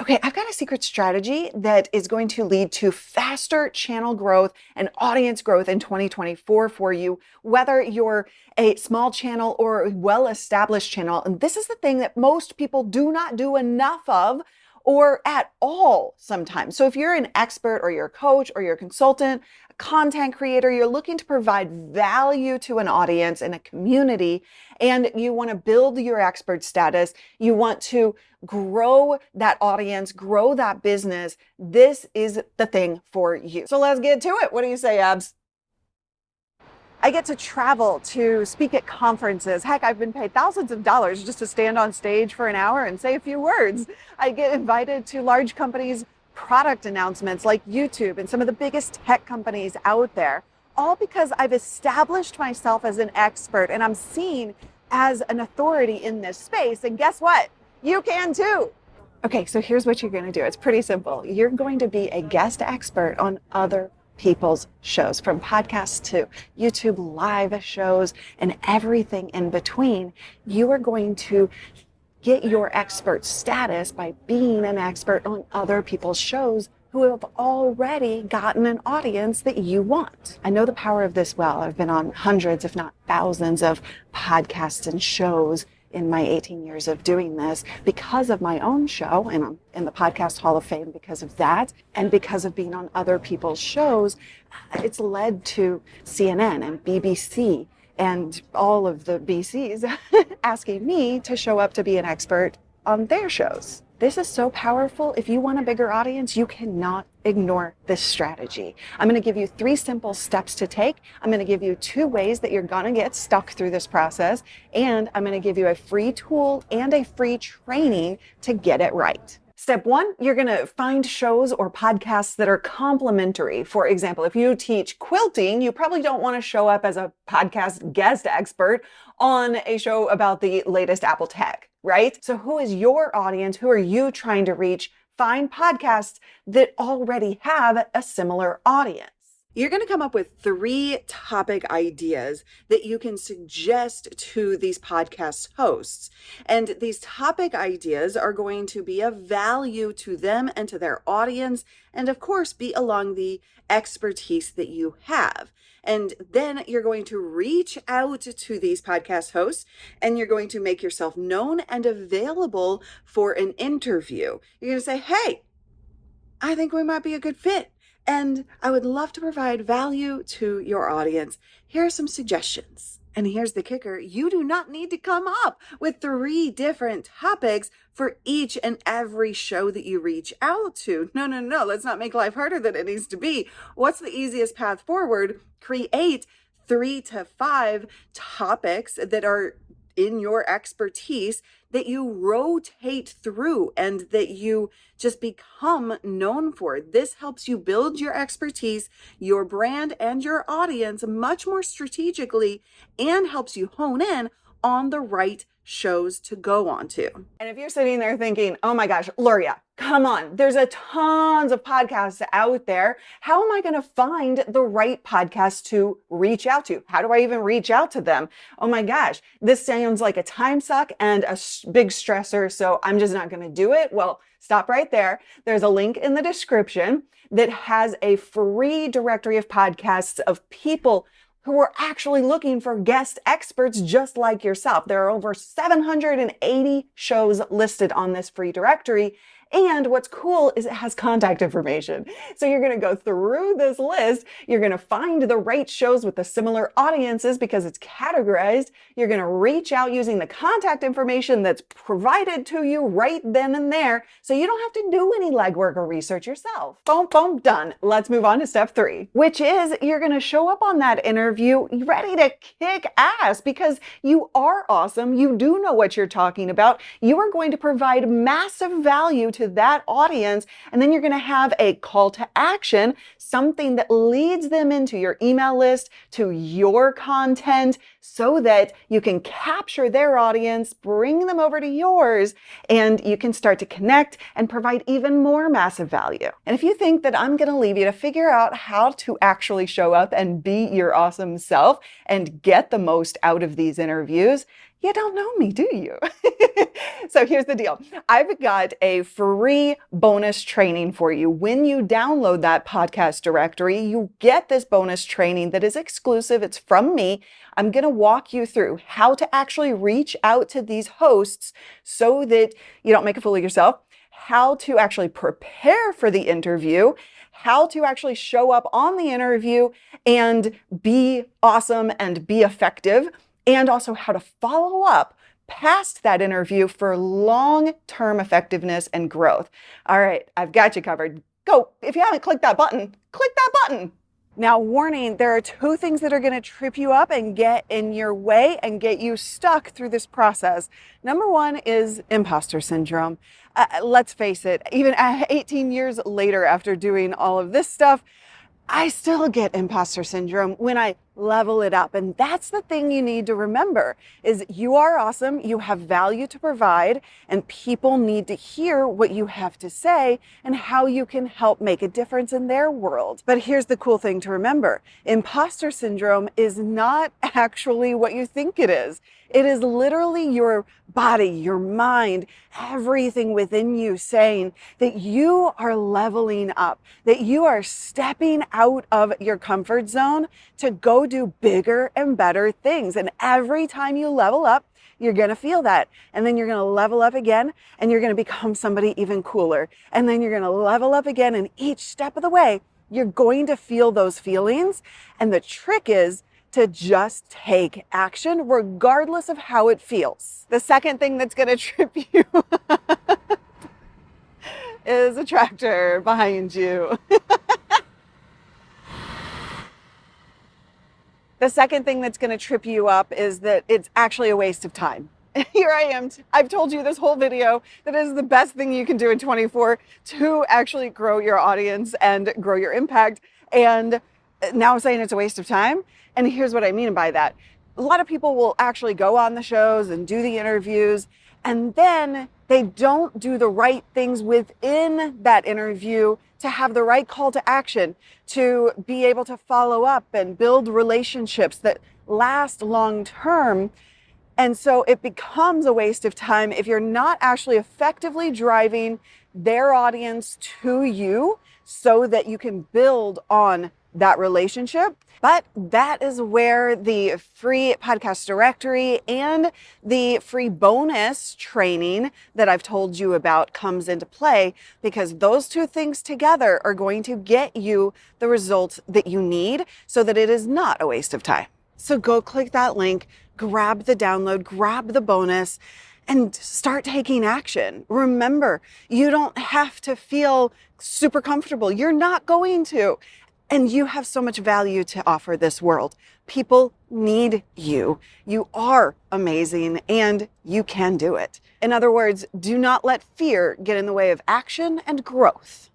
Okay, I've got a secret strategy that is going to lead to faster channel growth and audience growth in 2024 for you, whether you're a small channel or a well-established channel. And this is the thing that most people do not do enough of or at all sometimes. So if you're an expert or you're a coach or you're a consultant, a content creator, you're looking to provide value to an audience and a community, and you want to build your expert status, you want to grow that audience, grow that business, this is the thing for you. So let's get to it. What do you say, Abs? I get to travel to speak at conferences. Heck, I've been paid thousands of dollars just to stand on stage for an hour and say a few words. I get invited to large companies' product announcements like YouTube and some of the biggest tech companies out there, all because I've established myself as an expert and I'm seen as an authority in this space. And guess what? You can too. Okay, so here's what you're going to do. It's pretty simple. You're going to be a guest expert on other people's shows, from podcasts to YouTube live shows and everything in between. You are going to get your expert status by being an expert on other people's shows who have already gotten an audience that you want. I know the power of this well. I've been on hundreds, if not thousands, of podcasts and shows in my 18 years of doing this because of my own show, and I'm in the Podcast Hall of Fame because of that, and because of being on other people's shows. It's led to CNN and BBC and all of the BCs asking me to show up to be an expert on their shows. This is so powerful. If you want a bigger audience, you cannot ignore this strategy. I'm going to give you 3 simple steps to take. I'm going to give you 2 ways that you're going to get stuck through this process. And I'm going to give you a free tool and a free training to get it right. Step 1, you're going to find shows or podcasts that are complementary. For example, if you teach quilting, you probably don't want to show up as a podcast guest expert on a show about the latest Apple tech, right? So who is your audience? Who are you trying to reach? Find podcasts that already have a similar audience. You're going to come up with 3 topic ideas that you can suggest to these podcast hosts. And these topic ideas are going to be of value to them and to their audience, and of course, be along the expertise that you have. And then you're going to reach out to these podcast hosts and you're going to make yourself known and available for an interview. You're going to say, hey, I think we might be a good fit, and I would love to provide value to your audience. Here are some suggestions. And here's the kicker. You do not need to come up with 3 different topics for each and every show that you reach out to. No. Let's not make life harder than it needs to be. What's the easiest path forward? Create 3 to 5 topics that are in your expertise that you rotate through and that you just become known for. This helps you build your expertise, your brand, and your audience much more strategically, and helps you hone in on the right shows to go on to. And if you're sitting there thinking, oh my gosh, Luria, come on, there's a tons of podcasts out there. How am I going to find the right podcast to reach out to? How do I even reach out to them? Oh my gosh, this sounds like a time suck and a big stressor, so I'm just not going to do it. Well, stop right there. There's a link in the description that has a free directory of podcasts of people who are actually looking for guest experts just like yourself. There are over 780 shows listed on this free directory. And what's cool is it has contact information. So you're going to go through this list. You're going to find the right shows with the similar audiences because it's categorized. You're going to reach out using the contact information that's provided to you right then and there. So you don't have to do any legwork or research yourself. Boom, boom, done. Let's move on to step 3, which is you're going to show up on that interview ready to kick ass because you are awesome. You do know what you're talking about. You are going to provide massive value to that audience, and then you're going to have a call to action, something that leads them into your email list, to your content, so that you can capture their audience, bring them over to yours, and you can start to connect and provide even more massive value. And if you think that I'm going to leave you to figure out how to actually show up and be your awesome self and get the most out of these interviews, You don't know me, do you? So here's the deal. I've got a free bonus training for you. When you download that podcast directory, you get this bonus training that is exclusive. It's from me. I'm going to walk you through how to actually reach out to these hosts so that you don't make a fool of yourself, how to actually prepare for the interview, how to actually show up on the interview and be awesome and be effective, and also how to follow up past that interview for long-term effectiveness and growth. All right, I've got you covered. Go. If you haven't clicked that button, click that button. Now, warning, there are two things that are going to trip you up and get in your way and get you stuck through this process. Number one is imposter syndrome. Let's face it, even 18 years later after doing all of this stuff, I still get imposter syndrome when I level it up. And that's the thing you need to remember is you are awesome. You have value to provide and people need to hear what you have to say and how you can help make a difference in their world. But here's the cool thing to remember. Imposter syndrome is not actually what you think it is. It is literally your body, your mind, everything within you saying that you are leveling up, that you are stepping out of your comfort zone to go do bigger and better things. And every time you level up, you're going to feel that. And then you're going to level up again and you're going to become somebody even cooler. And then you're going to level up again. And each step of the way, you're going to feel those feelings. And the trick is to just take action regardless of how it feels. The second thing that's going to trip you is a tractor behind you. The second thing that's going to trip you up is that it's actually a waste of time. Here I am. I've told you this whole video that is the best thing you can do in 24 to actually grow your audience and grow your impact. And now I'm saying it's a waste of time. And here's what I mean by that. A lot of people will actually go on the shows and do the interviews, and then they don't do the right things within that interview to have the right call to action, to be able to follow up and build relationships that last long term. And so it becomes a waste of time if you're not actually effectively driving their audience to you so that you can build on that relationship. But that is where the free podcast directory and the free bonus training that I've told you about comes into play, because those two things together are going to get you the results that you need so that it is not a waste of time. So go click that link, grab the download, grab the bonus, and start taking action. Remember, you don't have to feel super comfortable. You're not going to. And you have so much value to offer this world. People need you. You are amazing and you can do it. In other words, do not let fear get in the way of action and growth.